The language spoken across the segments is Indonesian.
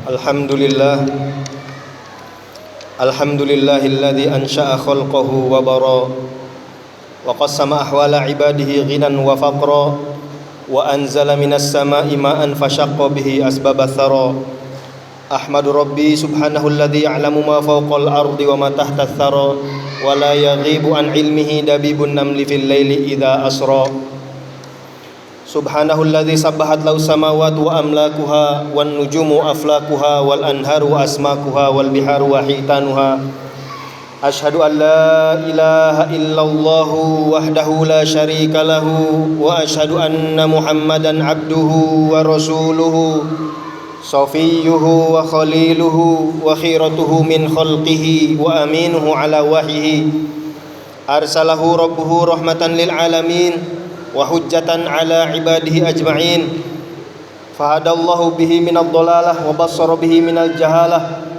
Alhamdulillah Alhamdulillahilladzi ansha'a khalqahu wa bara wa qassama ahwala ibadihi ghinan wa faqra wa anzala minas sama'i ma'an fashaqqa bihi asbabas thara. Ahmadu rabbi subhanahu alladzi ya'lamu ma fawqal ardi wa ma tahtas thara wa la yaghibu an ilmihi dabibun namli fil laili idza asra. Subhanahu alladzi sabbahat lahu samawati wa amlakuha wan nujumu aflakuha wal anharu asmakuha wal biharu wa hitanuha. Ashhadu an la ilaha illallah wahdahu la syarika lahu wa ashhadu anna Muhammadan abduhu wa rasuluhu safiyuhu wa khaliluhu wa khiratuhu min khalqihi wa aminuhu ala wahyihi. Arsalahu rabbuhu rahmatan lil alamin wa hujjatan ala ibadihi ajma'in. Fahadallahu bihi minad dhalalah wa bassara bihi minal jahalah.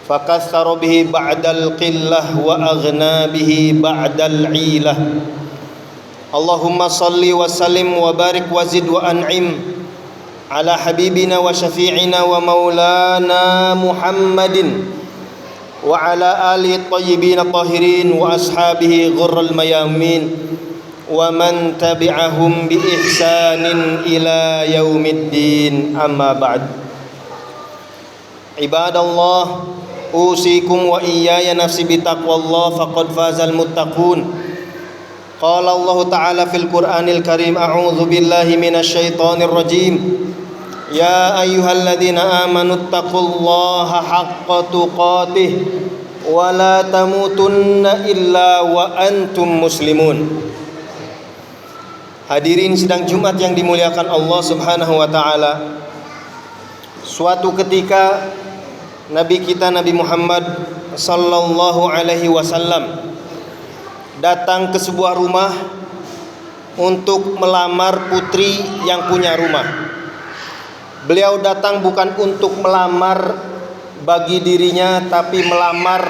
Fakassara bihi ba'dal qillah wa aghna bihi ba'dal ilah. Allahumma salli wa sallim wa barik wa zid wa an'im ala habibina wa syafi'ina wa maulana Muhammadin wa ala alihi tayyibin tahirin wa ashabihi ghurral mayamin wa man tabi'ahum bi ihsanin ila yaumiddin. Amma ba'd. Ibadallah, usikum wa iyaya nafsi bitaqwallah faqad fazal muttaqun. Qala Allah ta'ala fil Qur'anil Karim, a'udzu billahi minasy syaithanir rajim. Ya ayyuhalladzina amanu taqullaha haqqa tuqatih wa la tamutunna illa wa antum muslimun. Hadirin sidang Jumat yang dimuliakan Allah Subhanahu wa taala. Suatu ketika Nabi kita Nabi Muhammad sallallahu alaihi wasallam datang ke sebuah rumah untuk melamar putri yang punya rumah. Beliau datang bukan untuk melamar bagi dirinya, tapi melamar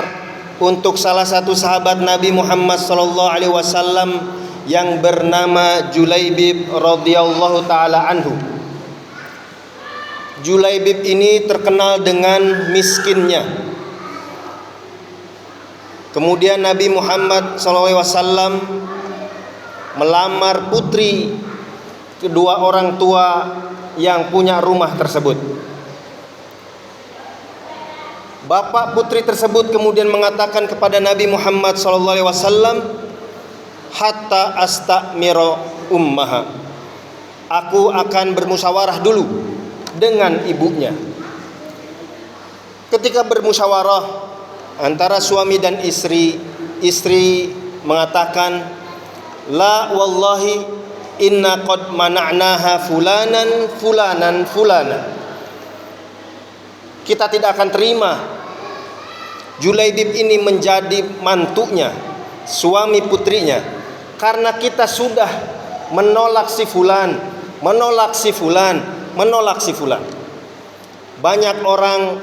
untuk salah satu sahabat Nabi Muhammad sallallahu alaihi wasallam yang bernama Julaibib radhiyallahu taala anhu. Julaibib ini terkenal dengan miskinnya. Kemudian Nabi Muhammad SAW melamar putri kedua orang tua yang punya rumah tersebut. Bapak putri tersebut kemudian mengatakan kepada Nabi Muhammad SAW, hatta astamiro ummaha, aku akan bermusyawarah dulu dengan ibunya. Ketika bermusyawarah antara suami dan istri, istri mengatakan, la wallahi inna qad mana'naha fulanan fulanan fulana. Kita tidak akan terima Julaibib ini menjadi mantunya, suami putrinya, karena kita sudah menolak si fulan, menolak si fulan, menolak si fulan. Banyak orang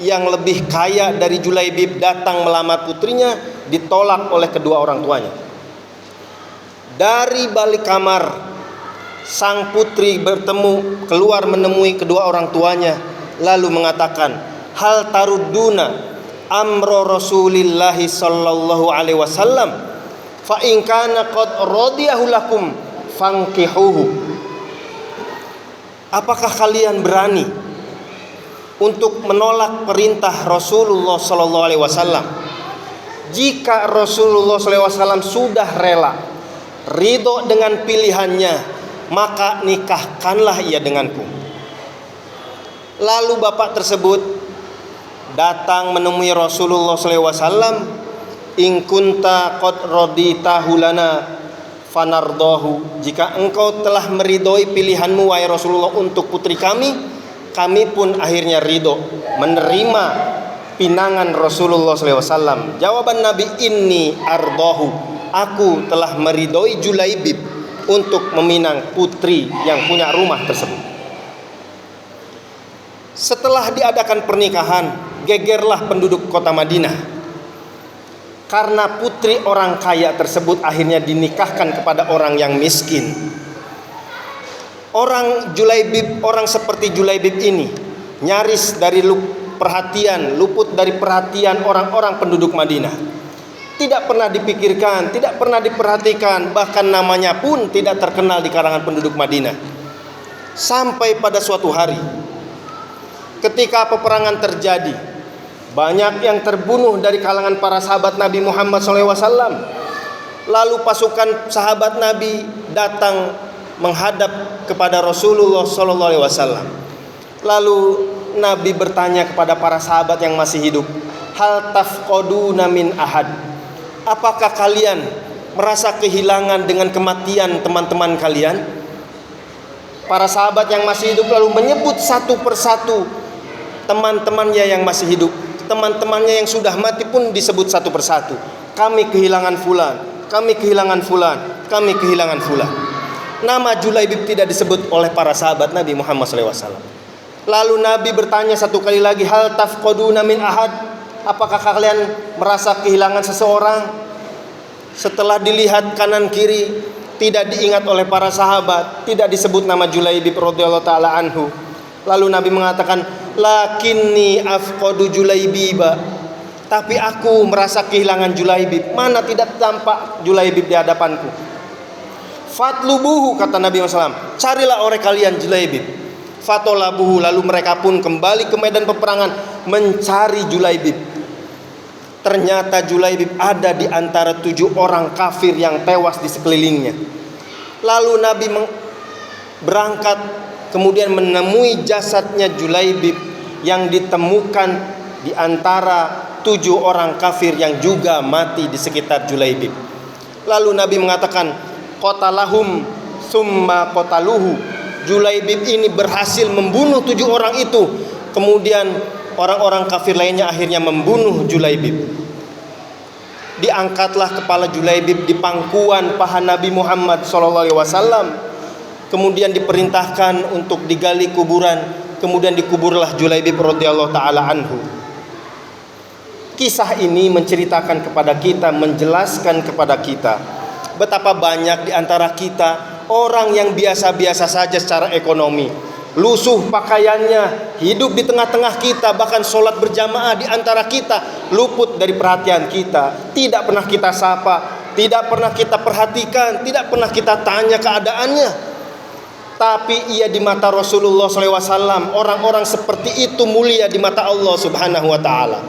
yang lebih kaya dari Julaibib datang melamar putrinya, ditolak oleh kedua orang tuanya. Dari balik kamar, sang putri bertemu, keluar menemui kedua orang tuanya, lalu mengatakan, hal tarudduna amro Rasulillahi sallallahu alaihi wasallam fa in kana qad radiyahu lakum fankihuhu. Apakah kalian berani untuk menolak perintah Rasulullah sallallahu alaihi wasallam? Jika Rasulullah sallallahu alaihi wasallam sudah rela, ridho dengan pilihannya, maka nikahkanlah ia denganku. Lalu bapak tersebut datang menemui Rasulullah sallallahu alaihi wasallam, in kunta qad raditahu lana fanardahu, jika engkau telah meridhoi pilihanmu wahai Rasulullah untuk putri kami, kami pun akhirnya ridho menerima pinangan Rasulullah sallallahu alaihi wasallam. Jawaban Nabi, inni ardahu, aku telah meridhoi Julaibib untuk meminang putri yang punya rumah tersebut. Setelah diadakan pernikahan, gegerlah penduduk kota Madinah karena putri orang kaya tersebut akhirnya dinikahkan kepada orang yang miskin. Orang seperti Julaibib ini nyaris luput dari perhatian orang-orang penduduk Madinah. Tidak pernah dipikirkan, tidak pernah diperhatikan, bahkan namanya pun tidak terkenal di kalangan penduduk Madinah. Sampai pada suatu hari, ketika peperangan terjadi, banyak yang terbunuh dari kalangan para sahabat Nabi Muhammad SAW. Lalu pasukan sahabat Nabi datang menghadap kepada Rasulullah SAW. Lalu Nabi bertanya kepada para sahabat yang masih hidup, hal tafqaduna min ahad? Apakah kalian merasa kehilangan dengan kematian teman-teman kalian? Para sahabat yang masih hidup lalu menyebut satu persatu teman-temannya yang masih hidup. Teman-temannya yang sudah mati pun disebut satu persatu. Kami kehilangan fulan, kami kehilangan fulan, kami kehilangan fulan. Nama Julaibib tidak disebut oleh para sahabat Nabi Muhammad SAW. Lalu Nabi bertanya satu kali lagi, hal tafqaduna min ahad? Apakah kalian merasa kehilangan seseorang? Setelah dilihat kanan kiri, tidak diingat oleh para sahabat, tidak disebut nama Julaibib radhiyallahu taala anhu. Lalu Nabi mengatakan, lakinni afqadu Julaibiba. Tapi aku merasa kehilangan Julaibib. Mana tidak tampak Julaibib di hadapanku. Fatlubuhu, kata Nabi SAW, carilah oleh kalian Julaibib. Fatolabuhu, lalu mereka pun kembali ke medan peperangan mencari Julaibib. Ternyata Julaibib ada di antara 7 orang kafir yang tewas di sekelilingnya. Lalu Nabi berangkat kemudian menemui jasadnya Julaibib yang ditemukan di antara 7 orang kafir yang juga mati di sekitar Julaibib. Lalu Nabi mengatakan, qatalahum summa qataluhu. Julaibib ini berhasil membunuh 7 orang itu. Kemudian orang-orang kafir lainnya akhirnya membunuh Julaibib. Diangkatlah kepala Julaibib di pangkuan paha Nabi Muhammad SAW. Kemudian diperintahkan untuk digali kuburan. Kemudian dikuburlah Julaibib radhiyallahu taala anhu. Kisah ini menceritakan kepada kita, menjelaskan kepada kita betapa banyak di antara kita orang yang biasa-biasa saja secara ekonomi, lusuh pakaiannya, hidup di tengah-tengah kita, bahkan sholat berjamaah di antara kita, luput dari perhatian kita, tidak pernah kita sapa, tidak pernah kita perhatikan, tidak pernah kita tanya keadaannya. Tapi ia di mata Rasulullah SAW, orang-orang seperti itu mulia di mata Allah Subhanahu wa Ta'ala.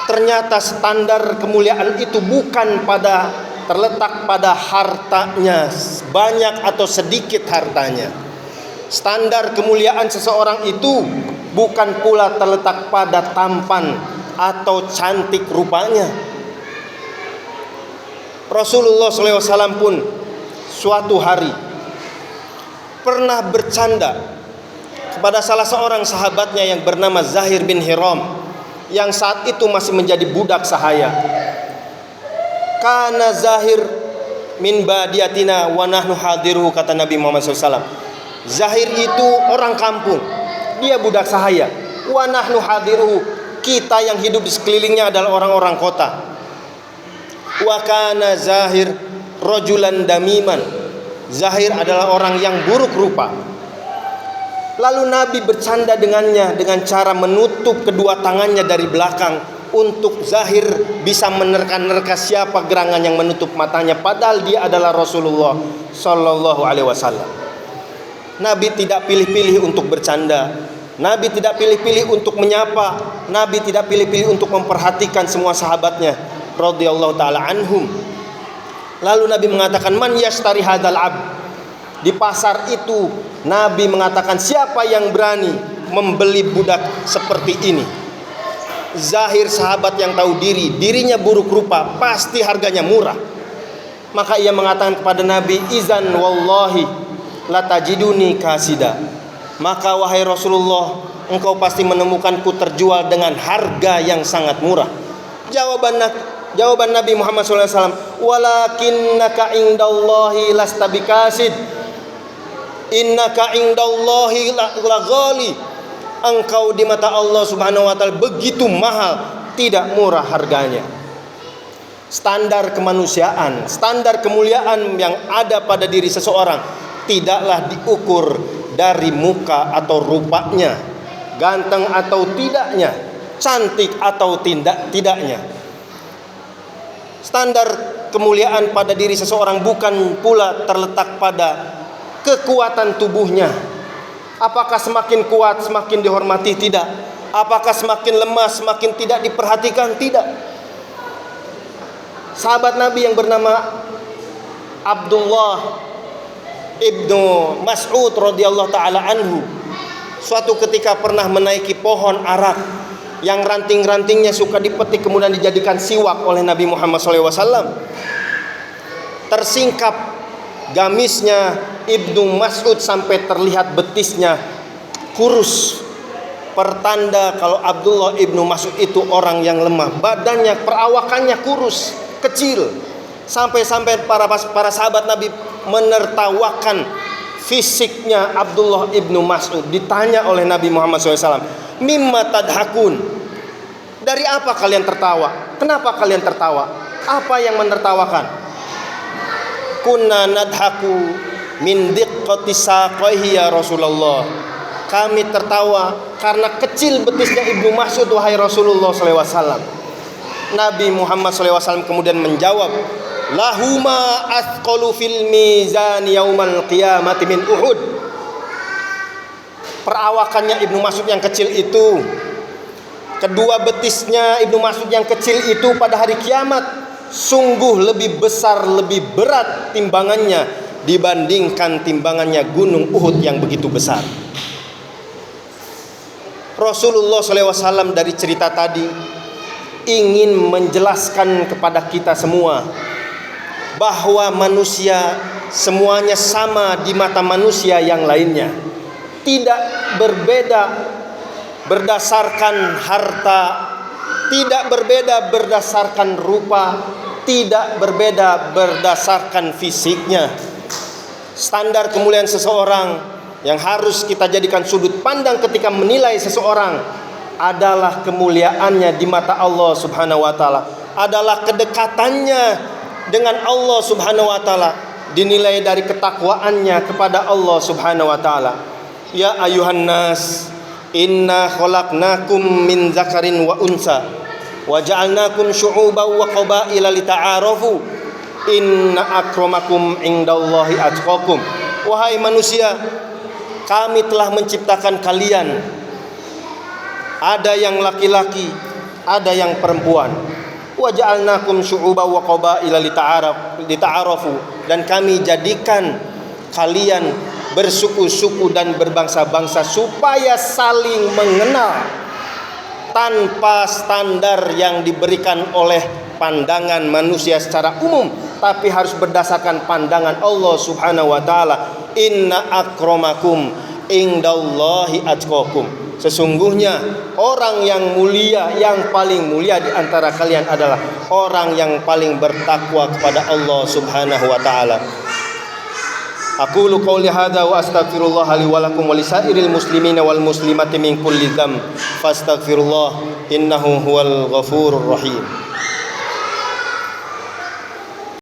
Ternyata standar kemuliaan itu bukan terletak pada hartanya, banyak atau sedikit hartanya. Standar kemuliaan seseorang itu bukan pula terletak pada tampan atau cantik rupanya. Rasulullah SAW pun suatu hari pernah bercanda kepada salah seorang sahabatnya yang bernama Zahir bin Hiram, yang saat itu masih menjadi budak sahaya. Kana Zahir min badiyatina wa nahnu hadiruhu, kata Nabi Muhammad SAW. Zahir itu orang kampung, dia budak sahaya. Wa nahnu hadiruhu, kita yang hidup di sekelilingnya adalah orang-orang kota. Wa kana Zahir rajulan damiman, Zahir adalah orang yang buruk rupa. Lalu Nabi bercanda dengannya dengan cara menutup kedua tangannya dari belakang untuk Zahir bisa menerka-nerka siapa gerangan yang menutup matanya, padahal dia adalah Rasulullah Sallallahu Alaihi Wasallam. Nabi tidak pilih-pilih untuk bercanda, Nabi tidak pilih-pilih untuk menyapa, Nabi tidak pilih-pilih untuk memperhatikan semua sahabatnya radhiyallahu taala anhum. Lalu Nabi mengatakan, man yashtari hadzal abd. Di pasar itu Nabi mengatakan, siapa yang berani membeli budak seperti ini? Zahir sahabat yang tahu diri, dirinya buruk rupa, pasti harganya murah. Maka ia mengatakan kepada Nabi, izan wallahi latajiduni kasida. Maka wahai Rasulullah, engkau pasti menemukanku terjual dengan harga yang sangat murah. Jawaban Nabi Muhammad SAW, walakinnaka indallahi lasta bikasid, innaka indallahi laghali. Engkau di mata Allah Subhanahu wa Ta'ala begitu mahal, tidak murah harganya. Standar kemanusiaan, standar kemuliaan yang ada pada diri seseorang tidaklah diukur dari muka atau rupanya, ganteng atau tidaknya, cantik atau tidaknya. Standar kemuliaan pada diri seseorang bukan pula terletak pada kekuatan tubuhnya. Apakah semakin kuat semakin dihormati? Tidak. Apakah semakin lemah semakin tidak diperhatikan? Tidak. Sahabat Nabi yang bernama Abdullah ibnu Mas'ud radhiyallahu taala anhu suatu ketika pernah menaiki pohon arak yang ranting-rantingnya suka dipetik kemudian dijadikan siwak oleh Nabi Muhammad SAW. Tersingkap gamisnya Ibnu Mas'ud sampai terlihat betisnya kurus, pertanda kalau Abdullah ibnu Mas'ud itu orang yang lemah. Badannya, perawakannya kurus, kecil, sampai para sahabat Nabi menertawakan fisiknya Abdullah ibnu Mas'ud. Ditanya oleh Nabi Muhammad SAW, mimma tadhakun, dari apa kalian tertawa? Kenapa kalian tertawa? Apa yang menertawakan? Kunna nadhaku min diqqati saqaihi ya Rasulullah. Kami tertawa karena kecil betisnya Ibnu Mas'ud wahai Rasulullah SAW. Nabi Muhammad SAW kemudian menjawab, lahuma athqalu fil mizan yaumal qiyamati min Uhud. Perawakannya Ibnu Mas'ud yang kecil itu, kedua betisnya Ibnu Mas'ud yang kecil itu pada hari kiamat sungguh lebih besar, lebih berat timbangannya dibandingkan timbangannya gunung Uhud yang begitu besar. Rasulullah SAW dari cerita tadi ingin menjelaskan kepada kita semua bahwa manusia semuanya sama di mata manusia yang lainnya, tidak berbeda berdasarkan harta, tidak berbeda berdasarkan rupa, tidak berbeda berdasarkan fisiknya. Standar kemuliaan seseorang yang harus kita jadikan sudut pandang ketika menilai seseorang adalah kemuliaannya di mata Allah Subhanahu wa taala, adalah kedekatannya dengan Allah Subhanahu wa taala, dinilai dari ketakwaannya kepada Allah Subhanahu wa taala. Ya ayuhan nas, inna khalaqnakum min zakarin wa unsa wa ja'alnakum syu'uban wa qabaila lita'arafu inna akramakum indallahi atqakum. Wahai manusia, kami telah menciptakan kalian, ada yang laki-laki, ada yang perempuan. Wa ja'alnakum syu'uban wa qabaila lita'arafu, dan kami jadikan kalian bersuku-suku dan berbangsa-bangsa supaya saling mengenal tanpa standar yang diberikan oleh pandangan manusia secara umum, tapi harus berdasarkan pandangan Allah Subhanahu wa taala. Inna akramakum indallahi atqakum. Sesungguhnya orang yang mulia, yang paling mulia di antara kalian adalah orang yang paling bertakwa kepada Allah Subhanahu wa taala. Aqulu qouli hadza wa astaghfirullah li wa lakum wa lisairil muslimina wal muslimati min kulli dzamb fastaghfirullah innahu huwal ghafurur rahim.